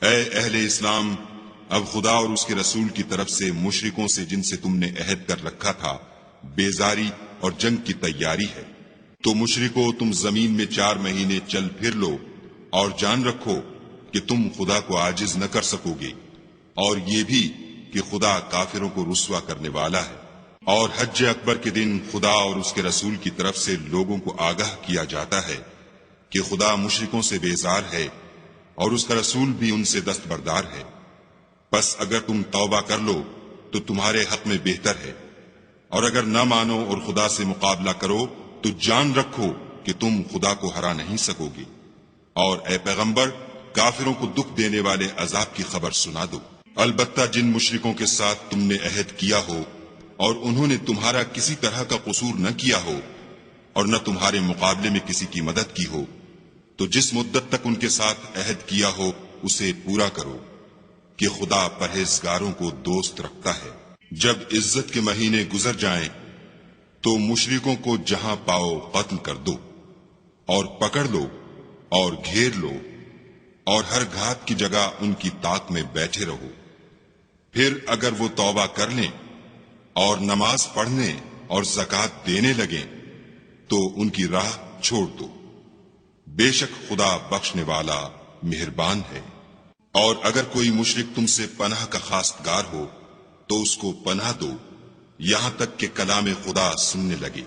اے اہل اسلام، اب خدا اور اس کے رسول کی طرف سے مشرکوں سے جن سے تم نے عہد کر رکھا تھا بیزاری اور جنگ کی تیاری ہے۔ تو مشرکو، تم زمین میں 4 مہینے چل پھر لو اور جان رکھو کہ تم خدا کو عاجز نہ کر سکو گے، اور یہ بھی کہ خدا کافروں کو رسوا کرنے والا ہے۔ اور حج اکبر کے دن خدا اور اس کے رسول کی طرف سے لوگوں کو آگاہ کیا جاتا ہے کہ خدا مشرکوں سے بیزار ہے اور اس کا رسول بھی ان سے دستبردار ہے۔ بس اگر تم توبہ کر لو تو تمہارے حق میں بہتر ہے، اور اگر نہ مانو اور خدا سے مقابلہ کرو تو جان رکھو کہ تم خدا کو ہرا نہیں سکو گے۔ اور اے پیغمبر، کافروں کو دکھ دینے والے عذاب کی خبر سنا دو۔ البتہ جن مشرکوں کے ساتھ تم نے عہد کیا ہو اور انہوں نے تمہارا کسی طرح کا قصور نہ کیا ہو اور نہ تمہارے مقابلے میں کسی کی مدد کی ہو، تو جس مدت تک ان کے ساتھ عہد کیا ہو اسے پورا کرو، کہ خدا پرہیزگاروں کو دوست رکھتا ہے۔ جب عزت کے مہینے گزر جائیں تو مشرکوں کو جہاں پاؤ قتل کر دو اور پکڑ لو اور گھیر لو، اور ہر گھات کی جگہ ان کی طاق میں بیٹھے رہو۔ پھر اگر وہ توبہ کر لیں اور نماز پڑھنے اور زکوٰۃ دینے لگیں تو ان کی راہ چھوڑ دو، بے شک خدا بخشنے والا مہربان ہے۔ اور اگر کوئی مشرک تم سے پناہ کا خواستگار ہو تو اس کو پناہ دو یہاں تک کہ کلام خدا سننے لگے،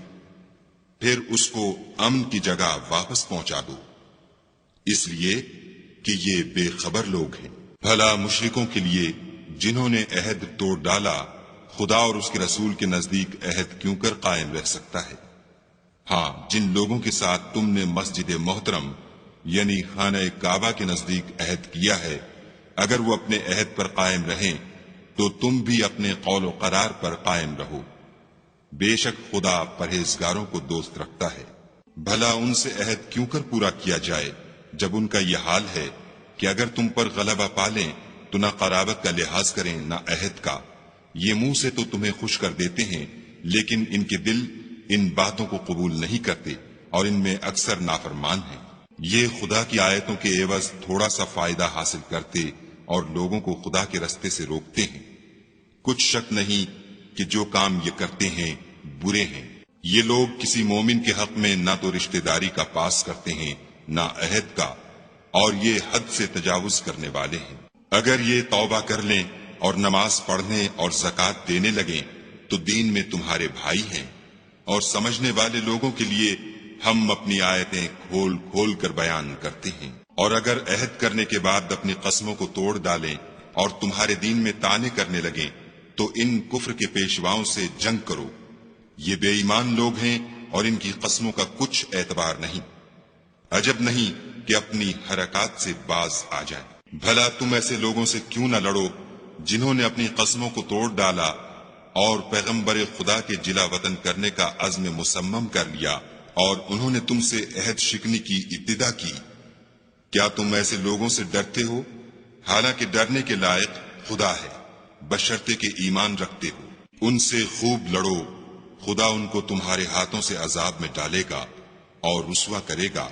پھر اس کو امن کی جگہ واپس پہنچا دو، اس لیے کہ یہ بے خبر لوگ ہیں۔ بھلا مشرکوں کے لیے جنہوں نے عہد توڑ ڈالا خدا اور اس کے رسول کے نزدیک عہد کیوں کر قائم رہ سکتا ہے؟ ہاں، جن لوگوں کے ساتھ تم نے مسجد محترم یعنی خانہ کعبہ کے نزدیک عہد کیا ہے، اگر وہ اپنے عہد پر قائم رہیں تو تم بھی اپنے قول و قرار پر قائم رہو، بے شک خدا پرہیزگاروں کو دوست رکھتا ہے۔ بھلا ان سے عہد کیوں کر پورا کیا جائے جب ان کا یہ حال ہے کہ اگر تم پر غلبہ پالیں تو نہ قرابت کا لحاظ کریں نہ عہد کا۔ یہ منہ سے تو تمہیں خوش کر دیتے ہیں لیکن ان کے دل ان باتوں کو قبول نہیں کرتے اور ان میں اکثر نافرمان ہیں۔ یہ خدا کی آیتوں کے عوض تھوڑا سا فائدہ حاصل کرتے اور لوگوں کو خدا کے رستے سے روکتے ہیں۔ کچھ شک نہیں کہ جو کام یہ کرتے ہیں برے ہیں۔ یہ لوگ کسی مومن کے حق میں نہ تو رشتہ داری کا پاس کرتے ہیں نہ عہد کا، اور یہ حد سے تجاوز کرنے والے ہیں۔ اگر یہ توبہ کر لیں اور نماز پڑھنے اور زکوٰۃ دینے لگیں تو دین میں تمہارے بھائی ہیں، اور سمجھنے والے لوگوں کے لیے ہم اپنی آیتیں کھول کھول کر بیان کرتے ہیں۔ اور اگر عہد کرنے کے بعد اپنی قسموں کو توڑ ڈالیں اور تمہارے دین میں طعنے کرنے لگیں تو ان کفر کے پیشواؤں سے جنگ کرو، یہ بے ایمان لوگ ہیں اور ان کی قسموں کا کچھ اعتبار نہیں، عجب نہیں کہ اپنی حرکات سے باز آ جائیں۔ بھلا تم ایسے لوگوں سے کیوں نہ لڑو جنہوں نے اپنی قسموں کو توڑ ڈالا اور پیغمبر خدا کے جلا وطن کرنے کا عزم مصمم کر لیا، اور انہوں نے تم سے عہد شکنی کی ابتدا کی۔ کیا تم ایسے لوگوں سے ڈرتے ہو؟ حالانکہ ڈرنے کے لائق خدا ہے، بشرطے کہ ایمان رکھتے ہو۔ ان سے خوب لڑو، خدا ان کو تمہارے ہاتھوں سے عذاب میں ڈالے گا اور رسوا کرے گا،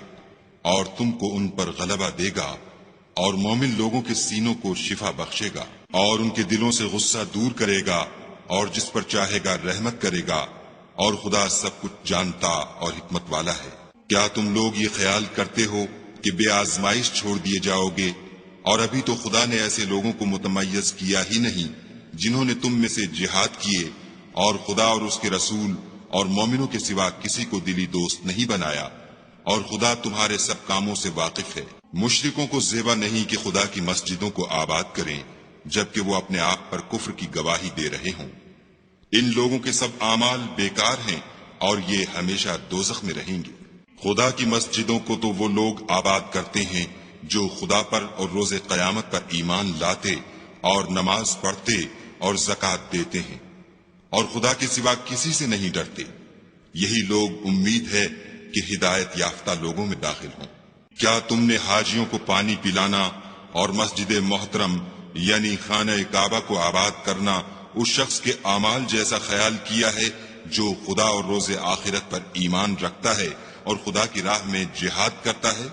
اور تم کو ان پر غلبہ دے گا، اور مومن لوگوں کے سینوں کو شفا بخشے گا، اور ان کے دلوں سے غصہ دور کرے گا، اور جس پر چاہے گا رحمت کرے گا، اور خدا سب کچھ جانتا اور حکمت والا ہے۔ کیا تم لوگ یہ خیال کرتے ہو کہ بے آزمائش چھوڑ دیے جاؤ گے؟ اور ابھی تو خدا نے ایسے لوگوں کو متمیز کیا ہی نہیں جنہوں نے تم میں سے جہاد کیے اور خدا اور اس کے رسول اور مومنوں کے سوا کسی کو دلی دوست نہیں بنایا، اور خدا تمہارے سب کاموں سے واقف ہے۔ مشرکوں کو زیبا نہیں کہ خدا کی مسجدوں کو آباد کریں جبکہ وہ اپنے آپ پر کفر کی گواہی دے رہے ہوں۔ ان لوگوں کے سب اعمال بیکار ہیں اور یہ ہمیشہ دوزخ میں رہیں گے۔ خدا کی مسجدوں کو تو وہ لوگ آباد کرتے ہیں جو خدا پر اور روز قیامت پر ایمان لاتے اور نماز پڑھتے اور زکوٰۃ دیتے ہیں، اور خدا کے سوا کسی سے نہیں ڈرتے۔ یہی لوگ امید ہے کہ ہدایت یافتہ لوگوں میں داخل ہوں۔ کیا تم نے حاجیوں کو پانی پلانا اور مسجد محترم یعنی خانہ کعبہ کو آباد کرنا اس شخص کے اعمال جیسا خیال کیا ہے جو خدا اور روز آخرت پر ایمان رکھتا ہے اور خدا کی راہ میں جہاد کرتا ہے؟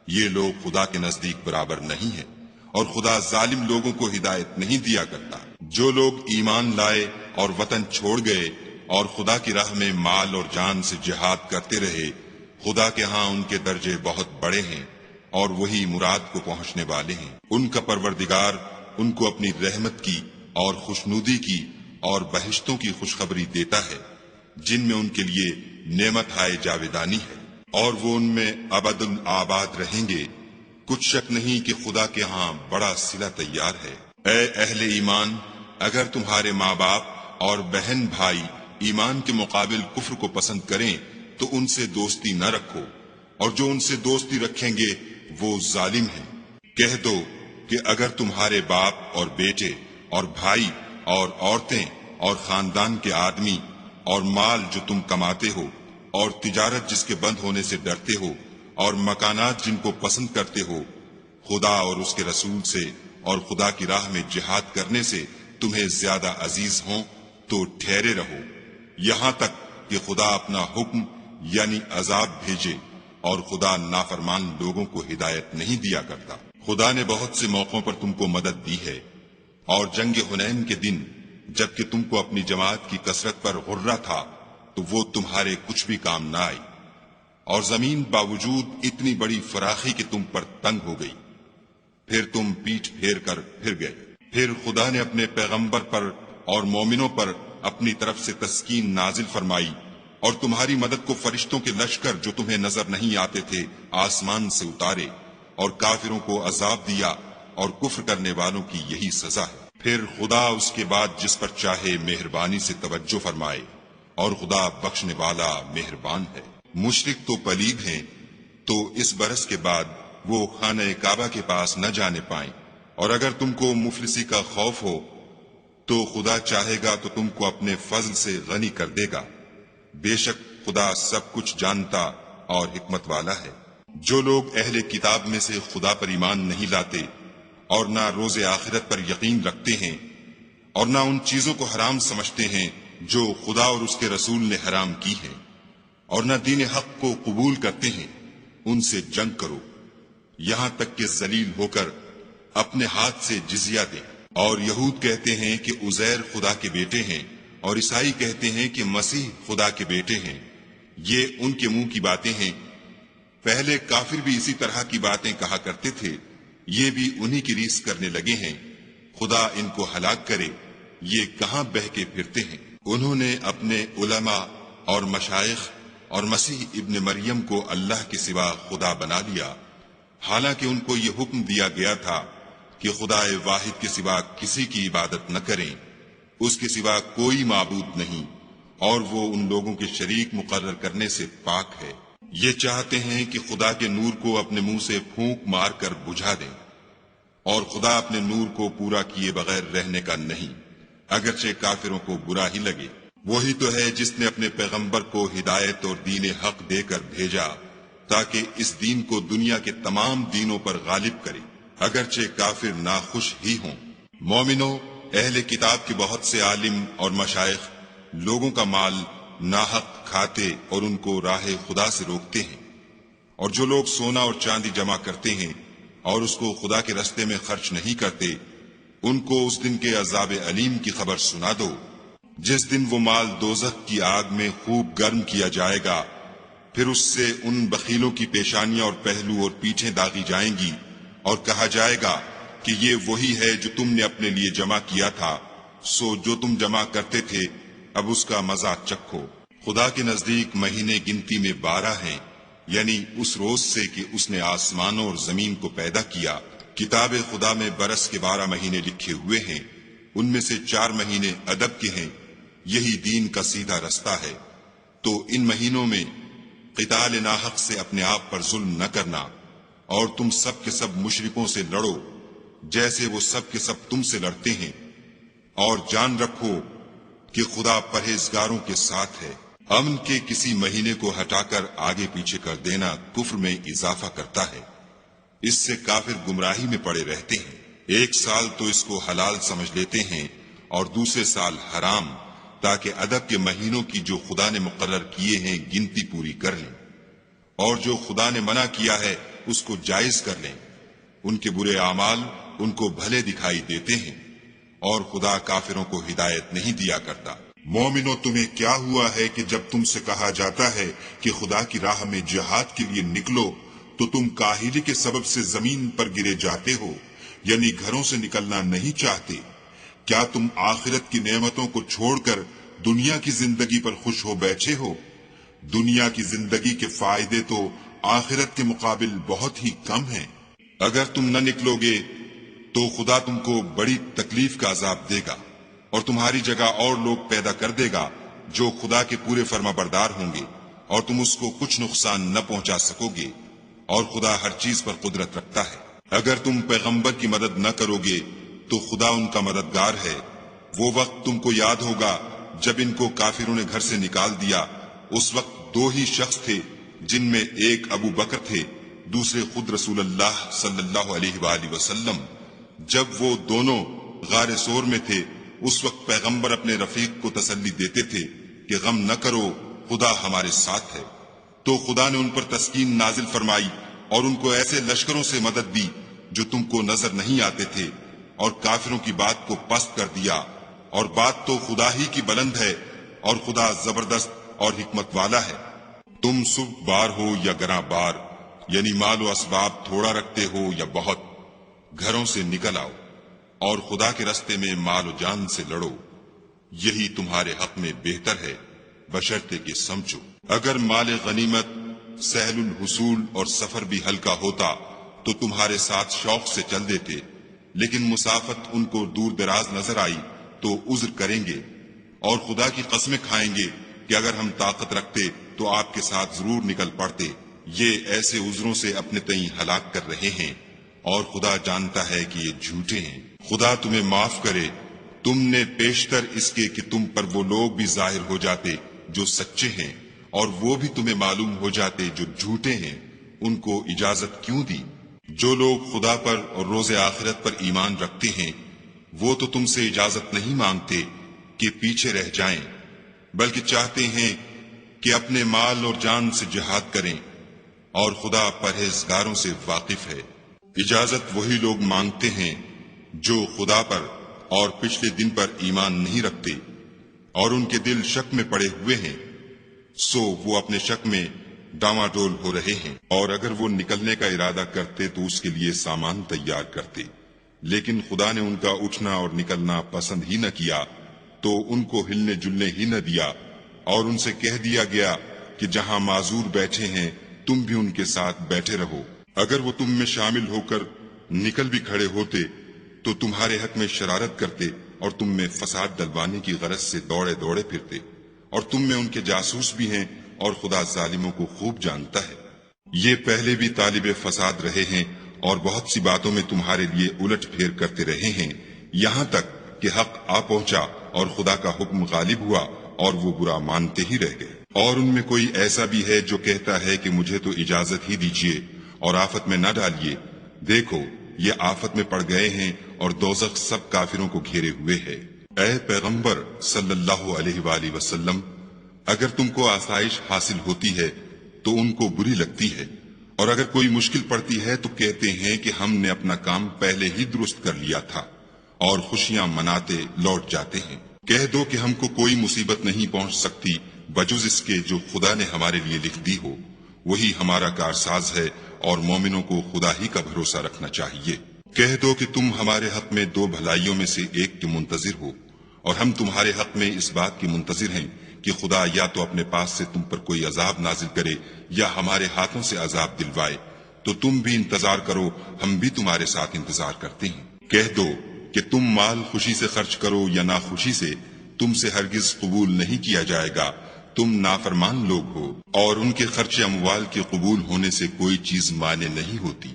یہ لوگ خدا کے نزدیک برابر نہیں ہیں، اور خدا ظالم لوگوں کو ہدایت نہیں دیا کرتا۔ جو لوگ ایمان لائے اور وطن چھوڑ گئے اور خدا کی راہ میں مال اور جان سے جہاد کرتے رہے، خدا کے ہاں ان کے درجے بہت بڑے ہیں اور وہی مراد کو پہنچنے والے ہیں۔ ان کا پروردگار ان کو اپنی رحمت کی اور خوشنودی کی اور بہشتوں کی خوشخبری دیتا ہے جن میں ان کے لیے نعمت ہائے جاویدانی ہے، اور وہ ان میں ابد الآباد رہیں گے۔ کچھ شک نہیں کہ خدا کے ہاں بڑا صلہ تیار ہے۔ اے اہل ایمان، اگر تمہارے ماں باپ اور بہن بھائی ایمان کے مقابل کفر کو پسند کریں تو ان سے دوستی نہ رکھو، اور جو ان سے دوستی رکھیں گے وہ ظالم ہیں۔ کہہ دو کہ اگر تمہارے باپ اور بیٹے اور بھائی اور عورتیں اور خاندان کے آدمی اور مال جو تم کماتے ہو اور تجارت جس کے بند ہونے سے ڈرتے ہو اور مکانات جن کو پسند کرتے ہو خدا اور اس کے رسول سے اور خدا کی راہ میں جہاد کرنے سے تمہیں زیادہ عزیز ہوں تو ٹھہرے رہو یہاں تک کہ خدا اپنا حکم یعنی عذاب بھیجے، اور خدا نافرمان لوگوں کو ہدایت نہیں دیا کرتا۔ خدا نے بہت سے موقعوں پر تم کو مدد دی ہے، اور جنگ حنین کے دن جبکہ تم کو اپنی جماعت کی کثرت پر غرہ تھا تو وہ تمہارے کچھ بھی کام نہ آئی، اور زمین باوجود اتنی بڑی فراخی کہ تم پر تنگ ہو گئی، پھر تم پیٹھ پھیر کر پھر گئے۔ پھر خدا نے اپنے پیغمبر پر اور مومنوں پر اپنی طرف سے تسکین نازل فرمائی، اور تمہاری مدد کو فرشتوں کے لشکر جو تمہیں نظر نہیں آتے تھے آسمان سے اتارے، اور کافروں کو عذاب دیا، اور کفر کرنے والوں کی یہی سزا ہے۔ پھر خدا اس کے بعد جس پر چاہے مہربانی سے توجہ فرمائے، اور خدا بخشنے والا مہربان ہے۔ مشرک تو پلید ہیں، تو اس برس کے بعد وہ خانہ کعبہ کے پاس نہ جانے پائیں، اور اگر تم کو مفلسی کا خوف ہو تو خدا چاہے گا تو تم کو اپنے فضل سے غنی کر دے گا، بے شک خدا سب کچھ جانتا اور حکمت والا ہے۔ جو لوگ اہل کتاب میں سے خدا پر ایمان نہیں لاتے اور نہ روز آخرت پر یقین رکھتے ہیں اور نہ ان چیزوں کو حرام سمجھتے ہیں جو خدا اور اس کے رسول نے حرام کی ہیں، اور نہ دین حق کو قبول کرتے ہیں، ان سے جنگ کرو یہاں تک کہ ذلیل ہو کر اپنے ہاتھ سے جزیہ دیں۔ اور یہود کہتے ہیں کہ عزیر خدا کے بیٹے ہیں، اور عیسائی کہتے ہیں کہ مسیح خدا کے بیٹے ہیں۔ یہ ان کے منہ کی باتیں ہیں، پہلے کافر بھی اسی طرح کی باتیں کہا کرتے تھے، یہ بھی انہی کی ریس کرنے لگے ہیں۔ خدا ان کو ہلاک کرے، یہ کہاں بہ کے پھرتے ہیں۔ انہوں نے اپنے علماء اور مشائخ اور مسیح ابن مریم کو اللہ کے سوا خدا بنا لیا، حالانکہ ان کو یہ حکم دیا گیا تھا کہ خدا واحد کے سوا کسی کی عبادت نہ کریں، اس کے سوا کوئی معبود نہیں، اور وہ ان لوگوں کے شریک مقرر کرنے سے پاک ہے۔ یہ چاہتے ہیں کہ خدا کے نور کو اپنے منہ سے پھونک مار کر بجھا دیں، اور خدا اپنے نور کو پورا کیے بغیر رہنے کا نہیں، اگرچہ کافروں کو برا ہی لگے۔ وہی تو ہے جس نے اپنے پیغمبر کو ہدایت اور دین حق دے کر بھیجا تاکہ اس دین کو دنیا کے تمام دینوں پر غالب کرے، اگرچہ کافر ناخوش ہی ہوں۔ مومنوں، اہل کتاب کے بہت سے عالم اور مشائخ لوگوں کا مال ناحق کھاتے اور ان کو راہ خدا سے روکتے ہیں، اور جو لوگ سونا اور چاندی جمع کرتے ہیں اور اس کو خدا کے رستے میں خرچ نہیں کرتے، ان کو اس دن کے عذاب علیم کی خبر سنا دو، جس دن وہ مال دوزخ کی آگ میں خوب گرم کیا جائے گا، پھر اس سے ان بخیلوں کی پیشانیاں اور پہلو اور پیٹھیں داغی جائیں گی، اور کہا جائے گا کہ یہ وہی ہے جو تم نے اپنے لیے جمع کیا تھا، سو جو تم جمع کرتے تھے اب اس کا مزہ چکھو۔ خدا کے نزدیک مہینے گنتی میں 12 ہیں، یعنی اس روز سے کہ اس نے آسمانوں اور زمین کو پیدا کیا۔ کتاب خدا میں برس کے 12 مہینے لکھے ہوئے ہیں، ان میں سے 4 مہینے ادب کے ہیں، یہی دین کا سیدھا رستہ ہے۔ تو ان مہینوں میں قتال ناحق سے اپنے آپ پر ظلم نہ کرنا، اور تم سب کے سب مشرکوں سے لڑو جیسے وہ سب کے سب تم سے لڑتے ہیں، اور جان رکھو کہ خدا پرہیزگاروں کے ساتھ ہے۔ امن کے کسی مہینے کو ہٹا کر آگے پیچھے کر دینا کفر میں اضافہ کرتا ہے، اس سے کافر گمراہی میں پڑے رہتے ہیں۔ ایک سال تو اس کو حلال سمجھ لیتے ہیں اور دوسرے سال حرام، تاکہ ادب کے مہینوں کی جو خدا نے مقرر کیے ہیں گنتی پوری کر لیں، اور جو خدا نے منع کیا ہے اس کو جائز کر لیں۔ ان کے برے اعمال ان کو بھلے دکھائی دیتے ہیں اور خدا کافروں کو ہدایت نہیں دیا کرتا۔ مومنو، تمہیں کیا ہوا ہے کہ جب تم سے کہا جاتا ہے کہ خدا کی راہ میں جہاد کے لیے نکلو تو تم کاہلی کے سبب سے زمین پر گرے جاتے ہو، یعنی گھروں سے نکلنا نہیں چاہتے؟ کیا تم آخرت کی نعمتوں کو چھوڑ کر دنیا کی زندگی پر خوش ہو بیٹھے ہو؟ دنیا کی زندگی کے فائدے تو آخرت کے مقابل بہت ہی کم ہیں۔ اگر تم نہ نکلو گے تو خدا تم کو بڑی تکلیف کا عذاب دے گا اور تمہاری جگہ اور لوگ پیدا کر دے گا جو خدا کے پورے فرما بردار ہوں گے، اور تم اس کو کچھ نقصان نہ پہنچا سکو گے، اور خدا ہر چیز پر قدرت رکھتا ہے۔ اگر تم پیغمبر کی مدد نہ کرو گے تو خدا ان کا مددگار ہے۔ وہ وقت تم کو یاد ہوگا جب ان کو کافروں نے گھر سے نکال دیا، اس وقت دو ہی شخص تھے جن میں ایک ابو بکر تھے، دوسرے خود رسول اللہ صلی اللہ علیہ وآلہ وسلم۔ جب وہ دونوں غار سور میں تھے، اس وقت پیغمبر اپنے رفیق کو تسلی دیتے تھے کہ غم نہ کرو، خدا ہمارے ساتھ ہے۔ تو خدا نے ان پر تسکین نازل فرمائی اور ان کو ایسے لشکروں سے مدد دی جو تم کو نظر نہیں آتے تھے، اور کافروں کی بات کو پست کر دیا۔ اور بات تو خدا ہی کی بلند ہے، اور خدا زبردست اور حکمت والا ہے۔ تم سبک بار ہو یا گراں بار، یعنی مال و اسباب تھوڑا رکھتے ہو یا بہت، گھروں سے نکل آؤ اور خدا کے راستے میں مال و جان سے لڑو، یہی تمہارے حق میں بہتر ہے، بشرطے کہ سمجھو۔ اگر مال غنیمت سہل الحصول اور سفر بھی ہلکا ہوتا تو تمہارے ساتھ شوق سے چل دیتے، لیکن مسافت ان کو دور دراز نظر آئی تو عذر کریں گے، اور خدا کی قسمیں کھائیں گے کہ اگر ہم طاقت رکھتے تو آپ کے ساتھ ضرور نکل پڑتے۔ یہ ایسے عذروں سے اپنے تئیں ہلاک کر رہے ہیں، اور خدا جانتا ہے کہ یہ جھوٹے ہیں۔ خدا تمہیں معاف کرے، تم نے پیشتر اس کے کہ تم پر وہ لوگ بھی ظاہر ہو جاتے جو سچے ہیں، اور وہ بھی تمہیں معلوم ہو جاتے جو جھوٹے ہیں، ان کو اجازت کیوں دی؟ جو لوگ خدا پر اور روز آخرت پر ایمان رکھتے ہیں وہ تو تم سے اجازت نہیں مانگتے کہ پیچھے رہ جائیں، بلکہ چاہتے ہیں کہ اپنے مال اور جان سے جہاد کریں، اور خدا پرہیزگاروں سے واقف ہے۔ اجازت وہی لوگ مانگتے ہیں جو خدا پر اور پچھلے دن پر ایمان نہیں رکھتے، اور ان کے دل شک میں پڑے ہوئے ہیں، سو وہ اپنے شک میں ڈاواڈول ہو رہے ہیں۔ اور اگر وہ نکلنے کا ارادہ کرتے تو اس کے لیے سامان تیار کرتے، لیکن خدا نے ان کا اٹھنا اور نکلنا پسند ہی نہ کیا، تو ان کو ہلنے جلنے ہی نہ دیا، اور ان سے کہہ دیا گیا کہ جہاں معذور بیٹھے ہیں تم بھی ان کے ساتھ بیٹھے رہو۔ اگر وہ تم میں شامل ہو کر نکل بھی کھڑے ہوتے تو تمہارے حق میں شرارت کرتے اور تم میں فساد ڈلوانے کی غرض سے دوڑے دوڑے پھرتے، اور تم میں ان کے جاسوس بھی ہیں، اور خدا ظالموں کو خوب جانتا ہے۔ یہ پہلے بھی طالب فساد رہے ہیں اور بہت سی باتوں میں تمہارے لیے الٹ پھیر کرتے رہے ہیں، یہاں تک کہ حق آ پہنچا اور خدا کا حکم غالب ہوا اور وہ برا مانتے ہی رہ گئے۔ اور ان میں کوئی ایسا بھی ہے جو کہتا ہے کہ مجھے تو اجازت ہی دیجیے اور آفت میں نہ ڈالیے، دیکھو یہ آفت میں پڑ گئے ہیں اور دوزخ سب کافروں کو گھیرے ہوئے ہے۔ اے پیغمبر صلی اللہ علیہ وآلہ وسلم، اگر تم کو آسائش حاصل ہوتی ہے تو ان کو بری لگتی ہے، اور اگر کوئی مشکل پڑتی ہے تو کہتے ہیں کہ ہم نے اپنا کام پہلے ہی درست کر لیا تھا، اور خوشیاں مناتے لوٹ جاتے ہیں۔ کہہ دو کہ ہم کو کوئی مصیبت نہیں پہنچ سکتی بجز اس کے جو خدا نے ہمارے لیے لکھ دی ہو، وہی ہمارا کارساز ہے، اور مومنوں کو خدا ہی کا بھروسہ رکھنا چاہیے۔ کہہ دو کہ تم ہمارے حق میں دو بھلائیوں میں سے ایک کے منتظر ہو، اور ہم تمہارے حق میں اس بات کے منتظر ہیں کہ خدا یا تو اپنے پاس سے تم پر کوئی عذاب نازل کرے یا ہمارے ہاتھوں سے عذاب دلوائے، تو تم بھی انتظار کرو، ہم بھی تمہارے ساتھ انتظار کرتے ہیں۔ کہہ دو کہ تم مال خوشی سے خرچ کرو یا ناخوشی سے، تم سے ہرگز قبول نہیں کیا جائے گا، تم نافرمان لوگ ہو، اور ان کے خرچ اموال کے قبول ہونے سے کوئی چیز مانے نہیں ہوتی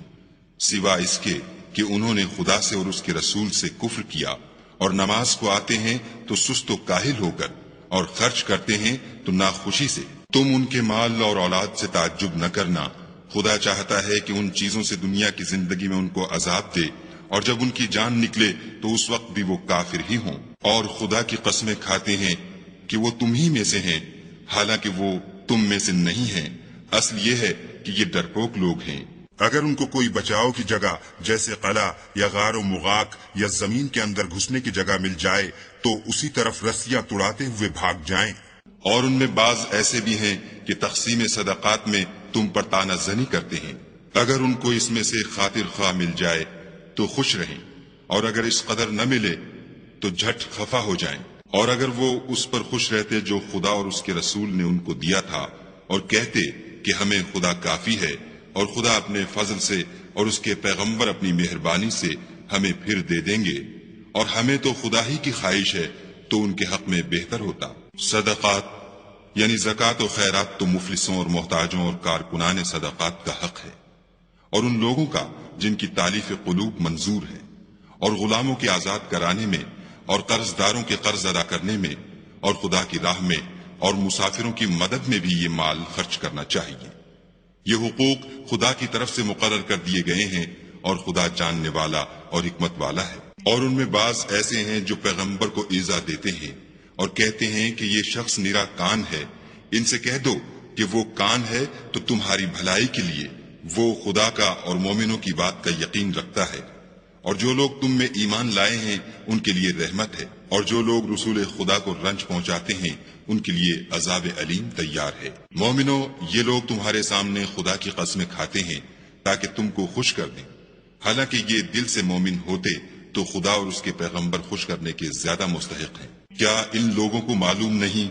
سوا اس کے کہ انہوں نے خدا سے اور اس کے رسول سے کفر کیا، اور نماز کو آتے ہیں تو سست و کاہل ہو کر، اور خرچ کرتے ہیں تو ناخوشی سے۔ تم ان کے مال اور اولاد سے تعجب نہ کرنا، خدا چاہتا ہے کہ ان چیزوں سے دنیا کی زندگی میں ان کو عذاب دے، اور جب ان کی جان نکلے تو اس وقت بھی وہ کافر ہی ہوں، اور خدا کی قسمیں کھاتے ہیں کہ وہ تم ہی میں سے ہیں، حالانکہ وہ تم میں سے نہیں ہیں، اصل یہ ہے کہ یہ ڈرپوک لوگ ہیں۔ اگر ان کو کوئی بچاؤ کی جگہ جیسے قلعہ یا غار و مغاک یا زمین کے اندر گھسنے کی جگہ مل جائے تو اسی طرف رسیاں توڑاتے ہوئے بھاگ جائیں۔ اور ان میں بعض ایسے بھی ہیں کہ تقسیم صدقات میں تم پر طعنہ زنی کرتے ہیں۔ اگر ان کو اس میں سے خاطر خواہ مل جائے تو خوش رہیں، اور اگر اس قدر نہ ملے تو جھٹ خفا ہو جائیں۔ اور اگر وہ اس پر خوش رہتے جو خدا اور اس کے رسول نے ان کو دیا تھا، اور کہتے کہ ہمیں خدا کافی ہے، اور خدا اپنے فضل سے اور اس کے پیغمبر اپنی مہربانی سے ہمیں پھر دے دیں گے، اور ہمیں تو خدا ہی کی خواہش ہے، تو ان کے حق میں بہتر ہوتا۔ صدقات یعنی زکوٰۃ و خیرات تو مفلسوں اور محتاجوں اور کارکنان صدقات کا حق ہے، اور ان لوگوں کا جن کی تالیف قلوب منظور ہے، اور غلاموں کے آزاد کرانے میں، اور قرض داروں کے قرض ادا کرنے میں، اور خدا کی راہ میں اور مسافروں کی مدد میں بھی یہ مال خرچ کرنا چاہیے۔ یہ حقوق خدا کی طرف سے مقرر کر دیے گئے ہیں، اور خدا جاننے والا اور حکمت والا ہے۔ اور ان میں بعض ایسے ہیں جو پیغمبر کو ایذا دیتے ہیں اور کہتے ہیں کہ یہ شخص نرا کان ہے۔ ان سے کہہ دو کہ وہ کان ہے تو تمہاری بھلائی کے لیے، وہ خدا کا اور مومنوں کی بات کا یقین رکھتا ہے، اور جو لوگ تم میں ایمان لائے ہیں ان کے لیے رحمت ہے، اور جو لوگ رسول خدا کو رنج پہنچاتے ہیں ان کے لیے عذاب علیم تیار ہے۔ مومنو، یہ لوگ تمہارے سامنے خدا کی قسمیں کھاتے ہیں تاکہ تم کو خوش کر دیں، حالانکہ یہ دل سے مومن ہوتے تو خدا اور اس کے پیغمبر خوش کرنے کے زیادہ مستحق ہیں۔ کیا ان لوگوں کو معلوم نہیں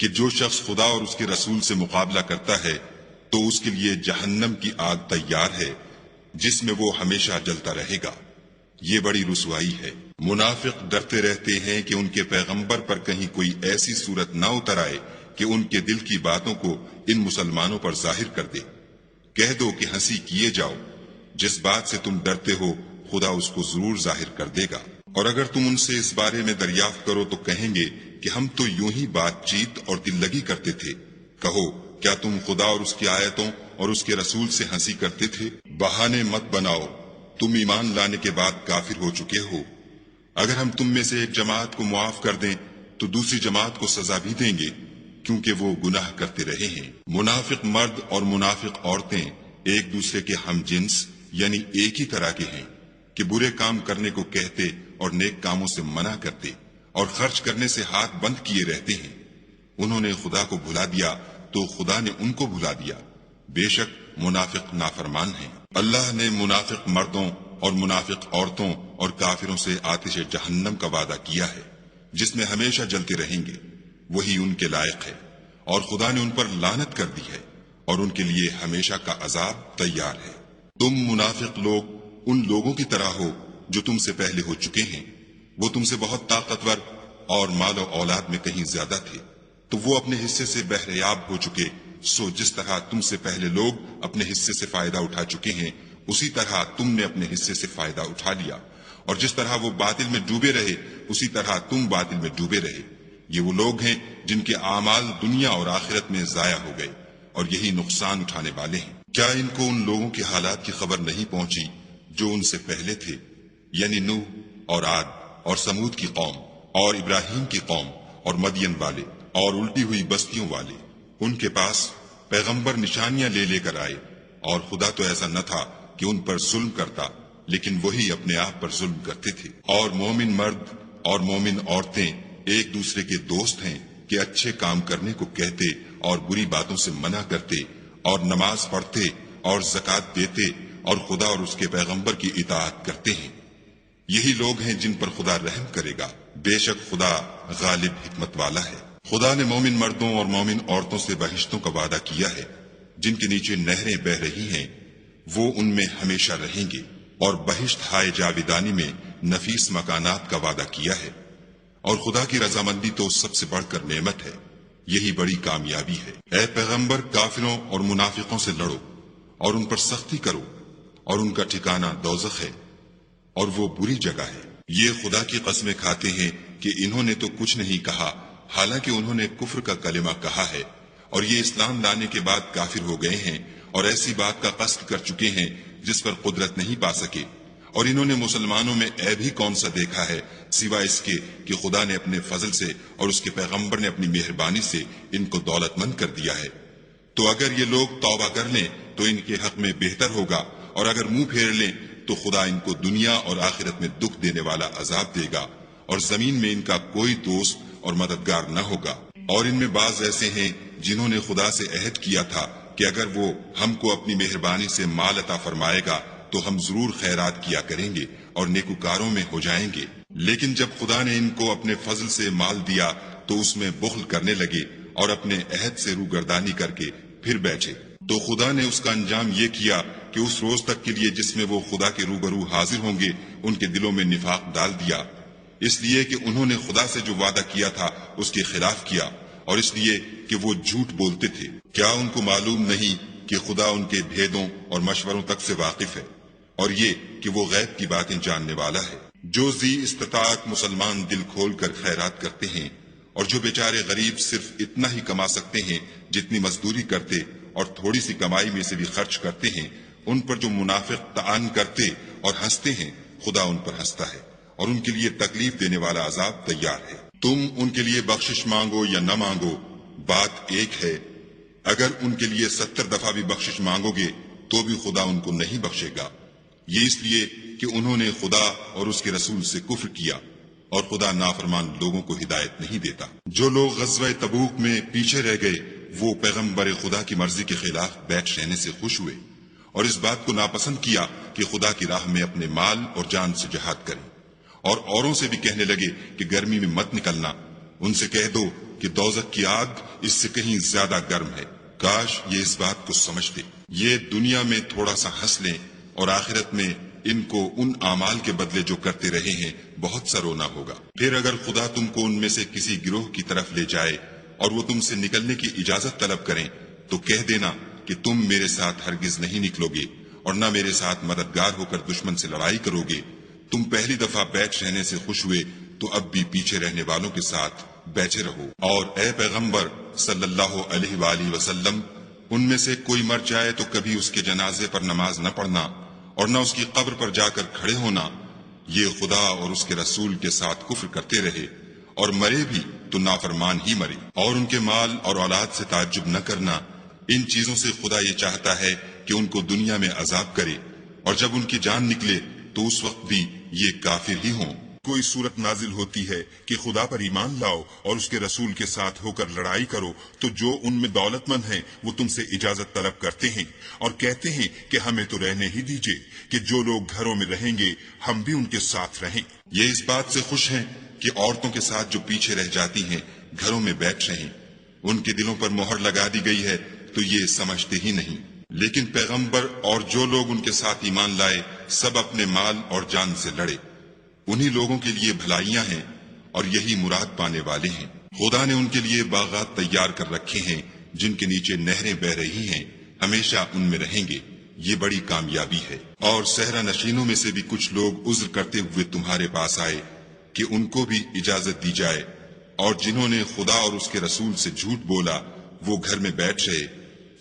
کہ جو شخص خدا اور اس کے رسول سے مقابلہ کرتا ہے تو اس کے لیے جہنم کی آگ تیار ہے جس میں وہ ہمیشہ جلتا رہے گا؟ یہ بڑی رسوائی ہے۔ منافق ڈرتے رہتے ہیں کہ ان کے پیغمبر پر کہیں کوئی ایسی صورت نہ اتر آئے کہ ان کے دل کی باتوں کو ان مسلمانوں پر ظاہر کر دے۔ کہہ دو کہ ہنسی کیے جاؤ، جس بات سے تم ڈرتے ہو خدا اس کو ضرور ظاہر کر دے گا۔ اور اگر تم ان سے اس بارے میں دریافت کرو تو کہیں گے کہ ہم تو یوں ہی بات چیت اور دل لگی کرتے تھے۔ کہو، کیا تم خدا اور اس کی آیتوں اور اس کے رسول سے ہنسی کرتے تھے؟ بہانے مت بناؤ، تم ایمان لانے کے بعد کافر ہو چکے ہو۔ اگر ہم تم میں سے ایک جماعت کو معاف کر دیں تو دوسری جماعت کو سزا بھی دیں گے، کیونکہ وہ گناہ کرتے رہے ہیں۔ منافق مرد اور منافق عورتیں ایک دوسرے کے ہم جنس یعنی ایک ہی طرح کے ہیں کہ برے کام کرنے کو کہتے اور نیک کاموں سے منع کرتے اور خرچ کرنے سے ہاتھ بند کیے رہتے ہیں۔ انہوں نے خدا کو بھلا دیا تو خدا نے ان کو بھلا دیا، بے شک منافق نافرمان ہیں۔ اللہ نے منافق مردوں اور منافق عورتوں اور کافروں سے آتش جہنم کا وعدہ کیا ہے جس میں ہمیشہ جلتے رہیں گے، وہی ان کے لائق ہے، اور خدا نے ان پر لعنت کر دی ہے اور ان کے لیے ہمیشہ کا عذاب تیار ہے۔ تم منافق لوگ ان لوگوں کی طرح ہو جو تم سے پہلے ہو چکے ہیں، وہ تم سے بہت طاقتور اور مال و اولاد میں کہیں زیادہ تھے، تو وہ اپنے حصے سے بہریاب ہو چکے۔ سو جس طرح تم سے پہلے لوگ اپنے حصے سے فائدہ اٹھا چکے ہیں، اسی طرح تم نے اپنے حصے سے فائدہ اٹھا لیا، اور جس طرح وہ باطل میں ڈوبے رہے اسی طرح تم باطل میں ڈوبے رہے۔ یہ وہ لوگ ہیں جن کے اعمال دنیا اور آخرت میں ضائع ہو گئے، اور یہی نقصان اٹھانے والے ہیں۔ کیا ان کو ان لوگوں کے حالات کی خبر نہیں پہنچی جو ان سے پہلے تھے، یعنی نوح اور عاد اور سمود کی قوم اور ابراہیم کی قوم اور مدین والے اور الٹی ہوئی بستیوں والے؟ ان کے پاس پیغمبر نشانیاں لے لے کر آئے، اور خدا تو ایسا نہ تھا کہ ان پر ظلم کرتا، لیکن وہی اپنے آپ پر ظلم کرتے تھے۔ اور مومن مرد اور مومن عورتیں ایک دوسرے کے دوست ہیں کہ اچھے کام کرنے کو کہتے اور بری باتوں سے منع کرتے اور نماز پڑھتے اور زکوٰۃ دیتے اور خدا اور اس کے پیغمبر کی اطاعت کرتے ہیں۔ یہی لوگ ہیں جن پر خدا رحم کرے گا، بے شک خدا غالب حکمت والا ہے۔ خدا نے مومن مردوں اور مومن عورتوں سے بہشتوں کا وعدہ کیا ہے جن کے نیچے نہریں بہ رہی ہیں، وہ ان میں ہمیشہ رہیں گے، اور بہشت ہائے جاویدانی میں نفیس مکانات کا وعدہ کیا ہے۔ اور خدا کی رضامندی تو سب سے بڑھ کر نعمت ہے، یہی بڑی کامیابی ہے۔ اے پیغمبر، کافروں اور منافقوں سے لڑو اور ان پر سختی کرو، اور ان کا ٹھکانہ دوزخ ہے، اور وہ بری جگہ ہے۔ یہ خدا کی قسمیں کھاتے ہیں کہ انہوں نے تو کچھ نہیں کہا، حالانکہ انہوں نے کفر کا کلمہ کہا ہے، اور یہ اسلام لانے کے بعد کافر ہو گئے ہیں اور ایسی بات کا قصد کر چکے ہیں جس پر قدرت نہیں پا سکے۔ اور انہوں نے مسلمانوں میں عیب ہی کون سا دیکھا ہے سوائے اس کے کہ خدا نے اپنے فضل سے اور اس کے پیغمبر نے اپنی مہربانی سے ان کو دولت مند کر دیا ہے۔ تو اگر یہ لوگ توبہ کر لیں تو ان کے حق میں بہتر ہوگا، اور اگر منہ پھیر لیں تو خدا ان کو دنیا اور آخرت میں دکھ دینے والا عذاب دے گا، اور زمین میں ان کا کوئی دوست اور مددگار نہ ہوگا۔ اور ان میں بعض ایسے ہیں جنہوں نے خدا سے عہد کیا تھا کہ اگر وہ ہم کو اپنی مہربانی سے مال عطا فرمائے گا تو ہم ضرور خیرات کیا کریں گے اور نیکوکاروں میں ہو جائیں گے، لیکن جب خدا نے ان کو اپنے فضل سے مال دیا تو اس میں بخل کرنے لگے اور اپنے عہد سے روگردانی کر کے پھر بیٹھے، تو خدا نے اس کا انجام یہ کیا کہ اس روز تک کے لیے جس میں وہ خدا کے روبرو حاضر ہوں گے ان کے دلوں میں نفاق ڈال دیا، اس لیے کہ انہوں نے خدا سے جو وعدہ کیا تھا اس کے خلاف کیا، اور اس لیے کہ وہ جھوٹ بولتے تھے۔ کیا ان کو معلوم نہیں کہ خدا ان کے بھیدوں اور مشوروں تک سے واقف ہے، اور یہ کہ وہ غیب کی باتیں جاننے والا ہے؟ جو ذی استطاعت مسلمان دل کھول کر خیرات کرتے ہیں، اور جو بیچارے غریب صرف اتنا ہی کما سکتے ہیں جتنی مزدوری کرتے اور تھوڑی سی کمائی میں سے بھی خرچ کرتے ہیں، ان پر جو منافق طعن کرتے اور ہنستے ہیں، خدا ان پر ہنستا ہے اور ان کے لیے تکلیف دینے والا عذاب تیار ہے۔ تم ان کے لیے بخشش مانگو یا نہ مانگو، بات ایک ہے۔ اگر ان کے لیے 70 دفعہ بھی بخشش مانگو گے تو بھی خدا ان کو نہیں بخشے گا، یہ اس لیے کہ انہوں نے خدا اور اس کے رسول سے کفر کیا، اور خدا نافرمان لوگوں کو ہدایت نہیں دیتا۔ جو لوگ غزوہ تبوک میں پیچھے رہ گئے وہ پیغمبر خدا کی مرضی کے خلاف بیٹھ رہنے سے خوش ہوئے، اور اس بات کو ناپسند کیا کہ خدا کی راہ میں اپنے مال اور جان سے جہاد کریں، اور اوروں سے بھی کہنے لگے کہ گرمی میں مت نکلنا۔ ان سے کہہ دو کہ دوزخ کی آگ اس سے کہیں زیادہ گرم ہے، کاش یہ اس بات کو سمجھتے۔ یہ دنیا میں تھوڑا سا ہنس لیں اور آخرت میں ان کو ان اعمال کے بدلے جو کرتے رہے ہیں بہت سا رونا ہوگا۔ پھر اگر خدا تم کو ان میں سے کسی گروہ کی طرف لے جائے اور وہ تم سے نکلنے کی اجازت طلب کریں تو کہہ دینا کہ تم میرے ساتھ ہرگز نہیں نکلو گے اور نہ میرے ساتھ مددگار ہو کر دشمن سے لڑائی کرو گے۔ تم پہلی دفعہ بیٹھ رہنے سے خوش ہوئے تو اب بھی پیچھے رہنے والوں کے ساتھ بیٹھے رہو۔ اور اے پیغمبر صلی اللہ علیہ وآلہ وسلم، ان میں سے کوئی مر جائے تو کبھی اس کے جنازے پر نماز نہ پڑھنا اور نہ اس کی قبر پر جا کر کھڑے ہونا، یہ خدا اور اس کے رسول کے ساتھ کفر کرتے رہے اور مرے بھی تو نافرمان ہی مرے۔ اور ان کے مال اور اولاد سے تعجب نہ کرنا، ان چیزوں سے خدا یہ چاہتا ہے کہ ان کو دنیا میں عذاب کرے، اور جب ان کی جان نکلے تو اس وقت بھی یہ کافر ہی ہوں۔ کوئی صورت نازل ہوتی ہے کہ خدا پر ایمان لاؤ اور اس کے رسول کے ساتھ ہو کر لڑائی کرو، تو جو ان میں دولت مند ہیں وہ تم سے اجازت طلب کرتے ہیں اور کہتے ہیں کہ ہمیں تو رہنے ہی دیجئے، کہ جو لوگ گھروں میں رہیں گے ہم بھی ان کے ساتھ رہیں۔ یہ اس بات سے خوش ہیں کہ عورتوں کے ساتھ جو پیچھے رہ جاتی ہیں گھروں میں بیٹھ رہیں، ان کے دلوں پر مہر لگا دی گئی ہے تو یہ سمجھتے ہی نہیں۔ لیکن پیغمبر اور جو لوگ ان کے ساتھ ایمان لائے سب اپنے مال اور جان سے لڑے، انہی لوگوں کے لیے بھلائیاں ہیں اور یہی مراد پانے والے ہیں۔ خدا نے ان کے لیے باغات تیار کر رکھے ہیں جن کے نیچے نہریں بہ رہی ہیں، ہمیشہ ان میں رہیں گے، یہ بڑی کامیابی ہے۔ اور صحرا نشینوں میں سے بھی کچھ لوگ عذر کرتے ہوئے تمہارے پاس آئے کہ ان کو بھی اجازت دی جائے، اور جنہوں نے خدا اور اس کے رسول سے جھوٹ بولا وہ گھر میں بیٹھ رہے،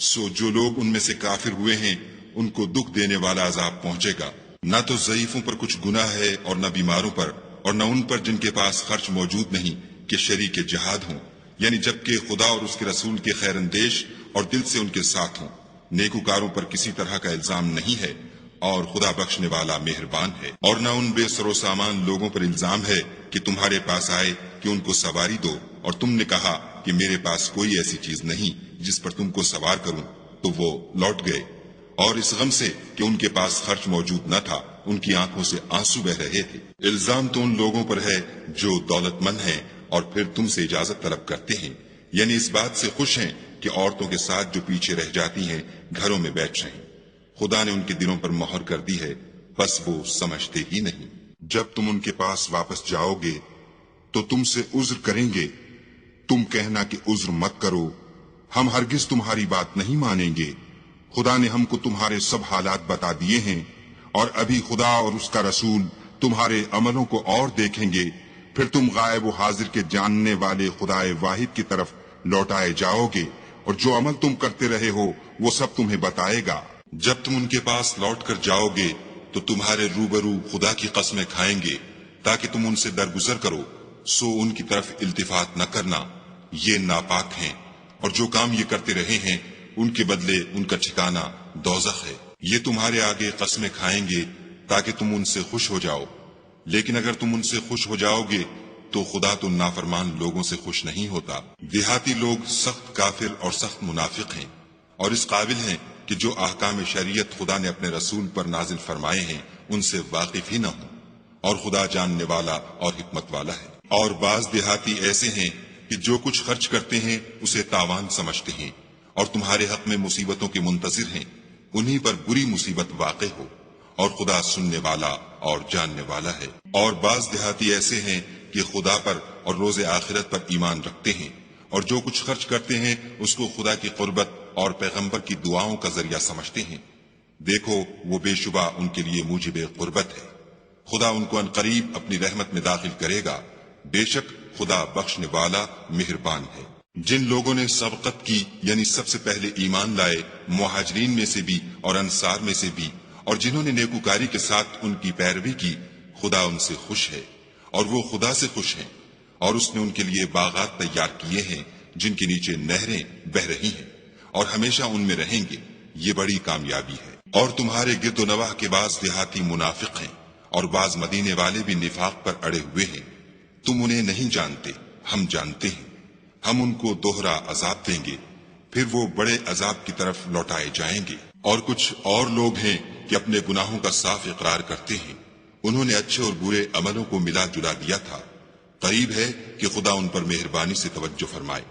سو جو لوگ ان میں سے کافر ہوئے ہیں ان کو دکھ دینے والا عذاب پہنچے گا۔ نہ تو ضعیفوں پر کچھ گناہ ہے اور نہ بیماروں پر، اور نہ ان پر جن کے پاس خرچ موجود نہیں کہ شریک جہاد ہوں، یعنی جبکہ خدا اور اس کے رسول کے خیر اندیش اور دل سے ان کے ساتھ ہوں۔ نیکوکاروں پر کسی طرح کا الزام نہیں ہے اور خدا بخشنے والا مہربان ہے۔ اور نہ ان بے سر و سامان لوگوں پر الزام ہے کہ تمہارے پاس آئے کہ ان کو سواری دو، اور تم نے کہا کہ میرے پاس کوئی ایسی چیز نہیں جس پر تم کو سوار کروں، تو وہ لوٹ گئے، اور اس غم سے کہ ان کے پاس خرچ موجود نہ تھا ان کی آنکھوں سے آنسو بہ رہے تھے۔ الزام تو ان لوگوں پر ہے جو دولت مند ہیں اور پھر تم سے اجازت طلب کرتے ہیں، یعنی اس بات سے خوش ہیں کہ عورتوں کے ساتھ جو پیچھے رہ جاتی ہیں گھروں میں بیٹھ رہیں۔ خدا نے ان کے دلوں پر مہر کر دی ہے، بس وہ سمجھتے ہی نہیں۔ جب تم ان کے پاس واپس جاؤ گے تو تم سے عذر کریں گے، تم کہنا کہ عذر مت کرو، ہم ہرگز تمہاری بات نہیں مانیں گے۔ خدا نے ہم کو تمہارے سب حالات بتا دیے ہیں، اور ابھی خدا اور اس کا رسول تمہارے عملوں کو اور دیکھیں گے، پھر تم غائب و حاضر کے جاننے والے خدا واحد کی طرف لوٹائے جاؤ گے، اور جو عمل تم کرتے رہے ہو وہ سب تمہیں بتائے گا۔ جب تم ان کے پاس لوٹ کر جاؤ گے تو تمہارے روبرو خدا کی قسمیں کھائیں گے تاکہ تم ان سے درگزر کرو، سو ان کی طرف التفات نہ کرنا، یہ ناپاک ہیں، اور جو کام یہ کرتے رہے ہیں ان کے بدلے ان کا ٹھکانہ دوزخ ہے۔ یہ تمہارے آگے قسمیں کھائیں گے تاکہ تم ان سے خوش ہو جاؤ، لیکن اگر تم ان سے خوش ہو جاؤ گے تو خدا تو نافرمان لوگوں سے خوش نہیں ہوتا۔ دیہاتی لوگ سخت کافر اور سخت منافق ہیں، اور اس قابل ہیں کہ جو احکام شریعت خدا نے اپنے رسول پر نازل فرمائے ہیں ان سے واقف ہی نہ ہوں، اور خدا جاننے والا اور حکمت والا ہے۔ اور بعض دیہاتی ایسے ہیں کہ جو کچھ خرچ کرتے ہیں اسے تاوان سمجھتے ہیں، اور تمہارے حق میں مصیبتوں کے منتظر ہیں، انہی پر بری مصیبت واقع ہو، اور خدا سننے والا اور جاننے والا ہے۔ اور بعض دیہاتی ایسے ہیں کہ خدا پر اور روز آخرت پر ایمان رکھتے ہیں، اور جو کچھ خرچ کرتے ہیں اس کو خدا کی قربت اور پیغمبر کی دعاؤں کا ذریعہ سمجھتے ہیں۔ دیکھو وہ بے شبہ ان کے لیے موجب قربت ہے، خدا ان کو عنقریب اپنی رحمت میں داخل کرے گا، بے شک خدا بخشنے والا مہربان ہے۔ جن لوگوں نے سبقت کی یعنی سب سے پہلے ایمان لائے، مہاجرین میں سے بھی اور انصار میں سے بھی، اور جنہوں نے نیکوکاری کے ساتھ ان کی پیروی کی، خدا ان سے خوش ہے اور وہ خدا سے خوش ہیں، اور اس نے ان کے لیے باغات تیار کیے ہیں جن کے نیچے نہریں بہ رہی ہیں، اور ہمیشہ ان میں رہیں گے، یہ بڑی کامیابی ہے۔ اور تمہارے گرد و نواح کے بعض دیہاتی منافق ہیں اور بعض مدینے والے بھی نفاق پر اڑے ہوئے ہیں، تم انہیں نہیں جانتے، ہم جانتے ہیں، ہم ان کو دوہرا عذاب دیں گے، پھر وہ بڑے عذاب کی طرف لوٹائے جائیں گے۔ اور کچھ اور لوگ ہیں کہ اپنے گناہوں کا صاف اقرار کرتے ہیں، انہوں نے اچھے اور برے عملوں کو ملا جلا دیا تھا، قریب ہے کہ خدا ان پر مہربانی سے توجہ فرمائے،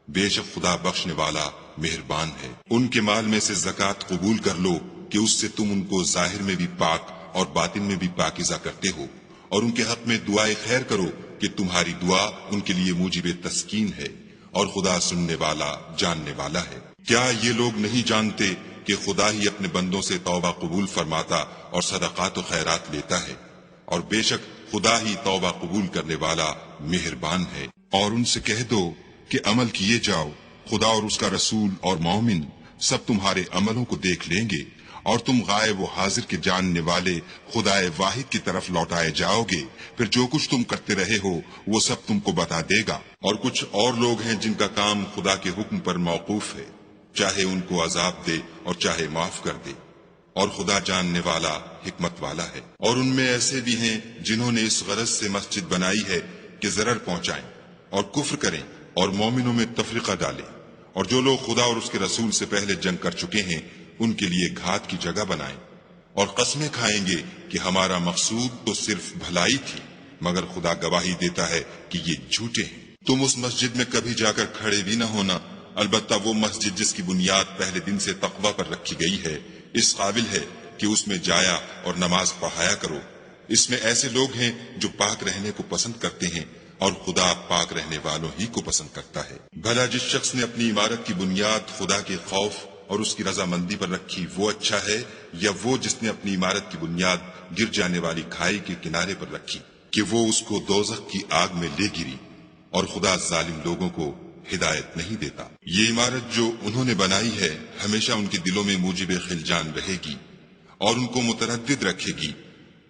بے شک خدا بخشنے والا مہربان ہے۔ ان کے مال میں سے زکوٰۃ قبول کر لو کہ اس سے تم ان کو ظاہر میں بھی پاک اور باطن میں بھی پاکیزہ کرتے ہو، اور ان کے حق میں دعائے خیر کرو کہ تمہاری دعا ان کے لیے موجب تسکین ہے، اور خدا سننے والا جاننے والا ہے۔ کیا یہ لوگ نہیں جانتے کہ خدا ہی اپنے بندوں سے توبہ قبول فرماتا اور صدقات و خیرات لیتا ہے، اور بے شک خدا ہی توبہ قبول کرنے والا مہربان ہے۔ اور ان سے کہہ دو کہ عمل کیے جاؤ، خدا اور اس کا رسول اور مومن سب تمہارے عملوں کو دیکھ لیں گے، اور تم غائب و حاضر کے جاننے والے خدائے واحد کی طرف لوٹائے جاؤ گے، پھر جو کچھ تم کرتے رہے ہو وہ سب تم کو بتا دے گا۔ اور کچھ اور لوگ ہیں جن کا کام خدا کے حکم پر موقوف ہے، چاہے ان کو عذاب دے اور چاہے معاف کر دے، اور خدا جاننے والا حکمت والا ہے۔ اور ان میں ایسے بھی ہیں جنہوں نے اس غرض سے مسجد بنائی ہے کہ ضرر پہنچائیں اور کفر کریں اور مومنوں میں تفرقہ ڈالیں، اور جو لوگ خدا اور اس کے رسول سے پہلے جنگ کر چکے ہیں ان کے لیے گھات کی جگہ بنائیں، اور قسمیں کھائیں گے کہ ہمارا مقصود تو صرف بھلائی تھی، مگر خدا گواہی دیتا ہے کہ یہ جھوٹے ہیں۔ تم اس مسجد میں کبھی جا کر کھڑے بھی نہ ہونا، البتہ وہ مسجد جس کی بنیاد پہلے دن سے تقوی پر رکھی گئی ہے اس قابل ہے کہ اس میں جایا اور نماز پڑھایا کرو۔ اس میں ایسے لوگ ہیں جو پاک رہنے کو پسند کرتے ہیں، اور خدا پاک رہنے والوں ہی کو پسند کرتا ہے۔ بھلا جس شخص نے اپنی عمارت کی بنیاد خدا کے خوف اور اس کی رضامندی پر رکھی وہ اچھا ہے، یا وہ جس نے اپنی عمارت کی بنیاد گر جانے والی کھائی کے کنارے پر رکھی کہ وہ اس کو دوزخ کی آگ میں لے گری، اور خدا ظالم لوگوں کو ہدایت نہیں دیتا۔ یہ عمارت جو انہوں نے بنائی ہے ہمیشہ ان کے دلوں میں موجب خلجان رہے گی اور ان کو متردد رکھے گی،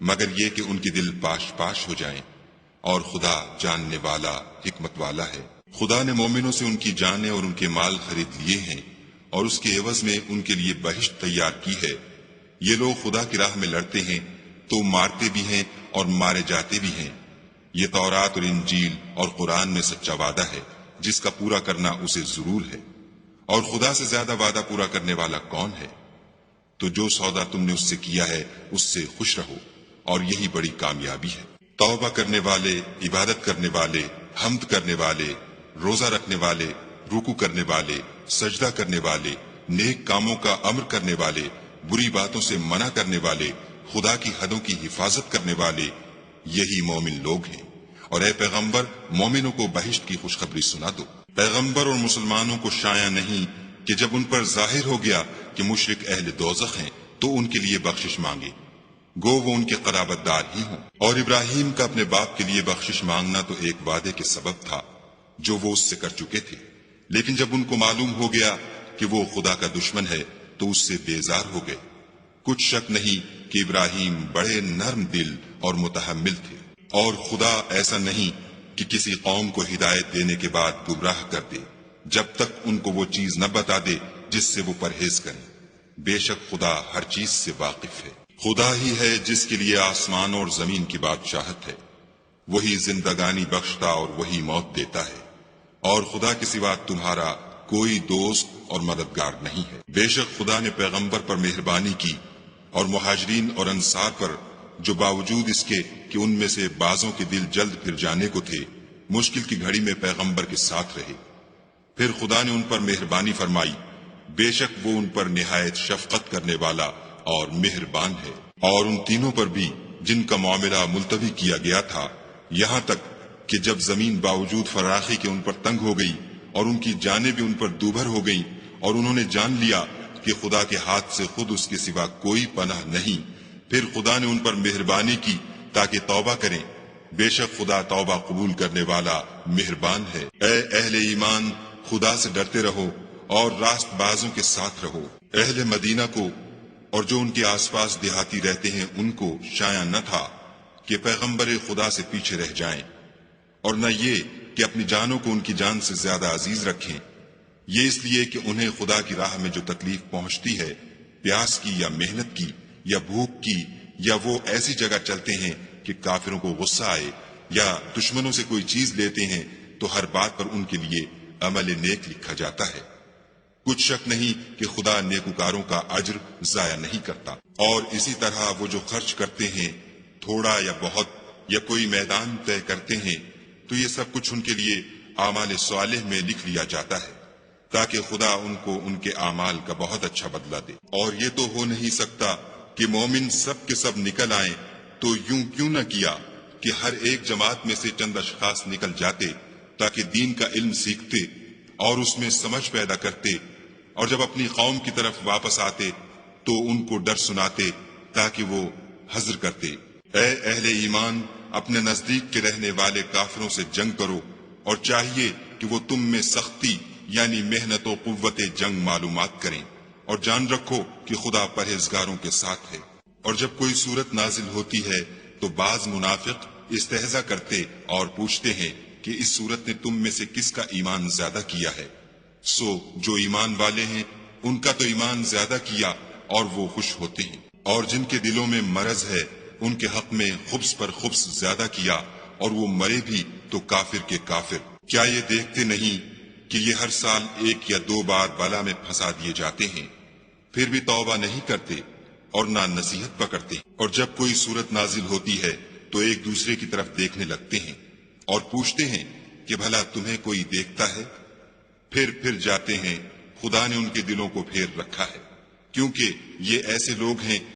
مگر یہ کہ ان کے دل پاش پاش ہو جائیں، اور خدا جاننے والا حکمت والا ہے۔ خدا نے مومنوں سے ان کی جانیں اور ان کے مال خرید لیے ہیں، اور اس کے عوض میں ان کے لیے بہشت تیار کی ہے۔ یہ لوگ خدا کی راہ میں لڑتے ہیں تو مارتے بھی ہیں اور مارے جاتے بھی ہیں۔ یہ تورات اور انجیل اور قرآن میں سچا وعدہ ہے جس کا پورا کرنا اسے ضرور ہے، اور خدا سے زیادہ وعدہ پورا کرنے والا کون ہے؟ تو جو سودا تم نے اس سے کیا ہے اس سے خوش رہو، اور یہی بڑی کامیابی ہے۔ توبہ کرنے والے، عبادت کرنے والے، حمد کرنے والے، روزہ رکھنے والے، رکوع کرنے والے، سجدہ کرنے والے، نیک کاموں کا امر کرنے والے، بری باتوں سے منع کرنے والے، خدا کی حدوں کی حفاظت کرنے والے، یہی مومن لوگ ہیں۔ اور اے پیغمبر مومنوں کو بہشت کی خوشخبری سنا دو۔ پیغمبر اور مسلمانوں کو شایع نہیں کہ جب ان پر ظاہر ہو گیا کہ مشرک اہل دوزخ ہیں تو ان کے لیے بخشش مانگے، گو وہ ان کے قرابت دار ہی ہوں۔ اور ابراہیم کا اپنے باپ کے لیے بخشش مانگنا تو ایک وعدے کے سبب تھا جو وہ اس سے کر چکے تھے، لیکن جب ان کو معلوم ہو گیا کہ وہ خدا کا دشمن ہے تو اس سے بیزار ہو گئے۔ کچھ شک نہیں کہ ابراہیم بڑے نرم دل اور متحمل تھے، اور خدا ایسا نہیں کہ کسی قوم کو ہدایت دینے کے بعد گمراہ کر دے جب تک ان کو وہ چیز نہ بتا دے جس سے وہ پرہیز کریں۔ بے شک خدا ہر چیز سے واقف ہے۔ خدا ہی ہے جس کے لیے آسمان اور زمین کی بادشاہت ہے، وہی زندگانی بخشتا اور وہی موت دیتا ہے، اور خدا کے سوا تمہارا کوئی دوست اور مددگار نہیں ہے۔ بے شک خدا نے پیغمبر پر مہربانی کی اور مہاجرین اور انصار پر، جو باوجود اس کے کہ ان میں سے بعضوں کے دل جلد پھر جانے کو تھے، مشکل کی گھڑی میں پیغمبر کے ساتھ رہے۔ پھر خدا نے ان پر مہربانی فرمائی، بے شک وہ ان پر نہایت شفقت کرنے والا اور مہربان ہے۔ اور ان تینوں پر بھی جن کا معاملہ ملتوی کیا گیا تھا، یہاں تک کہ جب زمین باوجود فراخی کے ان پر تنگ ہو گئی اور ان کی جانیں بھی ان پر دوبھر ہو گئیں، اور انہوں نے جان لیا کہ خدا کے ہاتھ سے خود اس کے سوا کوئی پناہ نہیں، پھر خدا نے ان پر مہربانی کی تاکہ توبہ کریں۔ بے شک خدا توبہ قبول کرنے والا مہربان ہے۔ اے اہل ایمان، خدا سے ڈرتے رہو اور راست بازوں کے ساتھ رہو۔ اہل مدینہ کو اور جو ان کے آس پاس دیہاتی رہتے ہیں ان کو شایع نہ تھا کہ پیغمبر خدا سے پیچھے رہ جائیں، اور نہ یہ کہ اپنی جانوں کو ان کی جان سے زیادہ عزیز رکھیں، یہ اس لیے کہ انہیں خدا کی راہ میں جو تکلیف پہنچتی ہے، پیاس کی یا محنت کی یا بھوک کی، یا وہ ایسی جگہ چلتے ہیں کہ کافروں کو غصہ آئے، یا دشمنوں سے کوئی چیز لیتے ہیں، تو ہر بات پر ان کے لیے عمل نیک لکھا جاتا ہے۔ کچھ شک نہیں کہ خدا نیکوکاروں کا اجر ضائع نہیں کرتا۔ اور اسی طرح وہ جو خرچ کرتے ہیں، تھوڑا یا بہت، یا کوئی میدان طے کرتے ہیں، تو یہ سب کچھ ان کے لیے اعمال صالح میں لکھ لیا جاتا ہے، تاکہ خدا ان کو ان کے اعمال کا بہت اچھا بدلہ دے۔ اور یہ تو ہو نہیں سکتا کہ مومن سب کے سب نکل آئیں، تو یوں کیوں نہ کیا کہ ہر ایک جماعت میں سے چند اشخاص نکل جاتے تاکہ دین کا علم سیکھتے اور اس میں سمجھ پیدا کرتے، اور جب اپنی قوم کی طرف واپس آتے تو ان کو ڈر سناتے تاکہ وہ حذر کرتے۔ اے اہل ایمان، اپنے نزدیک کے رہنے والے کافروں سے جنگ کرو، اور چاہیے کہ وہ تم میں سختی یعنی محنت و قوت جنگ معلومات کریں، اور جان رکھو کہ خدا پرہیزگاروں کے ساتھ ہے۔ اور جب کوئی صورت نازل ہوتی ہے تو بعض منافق استہزاء کرتے اور پوچھتے ہیں کہ اس صورت نے تم میں سے کس کا ایمان زیادہ کیا ہے؟ سو جو ایمان والے ہیں ان کا تو ایمان زیادہ کیا اور وہ خوش ہوتے ہیں، اور جن کے دلوں میں مرض ہے ان کے حق میں خبث پر خبث زیادہ کیا، اور وہ مرے بھی تو کافر کے کافر۔ کیا یہ دیکھتے نہیں کہ یہ ہر سال 1 یا 2 بار بلا میں پھنسا دیے جاتے ہیں، پھر بھی توبہ نہیں کرتے اور نہ نصیحت پکڑتے؟ اور جب کوئی صورت نازل ہوتی ہے تو ایک دوسرے کی طرف دیکھنے لگتے ہیں اور پوچھتے ہیں کہ بھلا تمہیں کوئی دیکھتا ہے؟ پھر جاتے ہیں، خدا نے ان کے دلوں کو پھیر رکھا ہے، کیونکہ یہ ایسے لوگ ہیں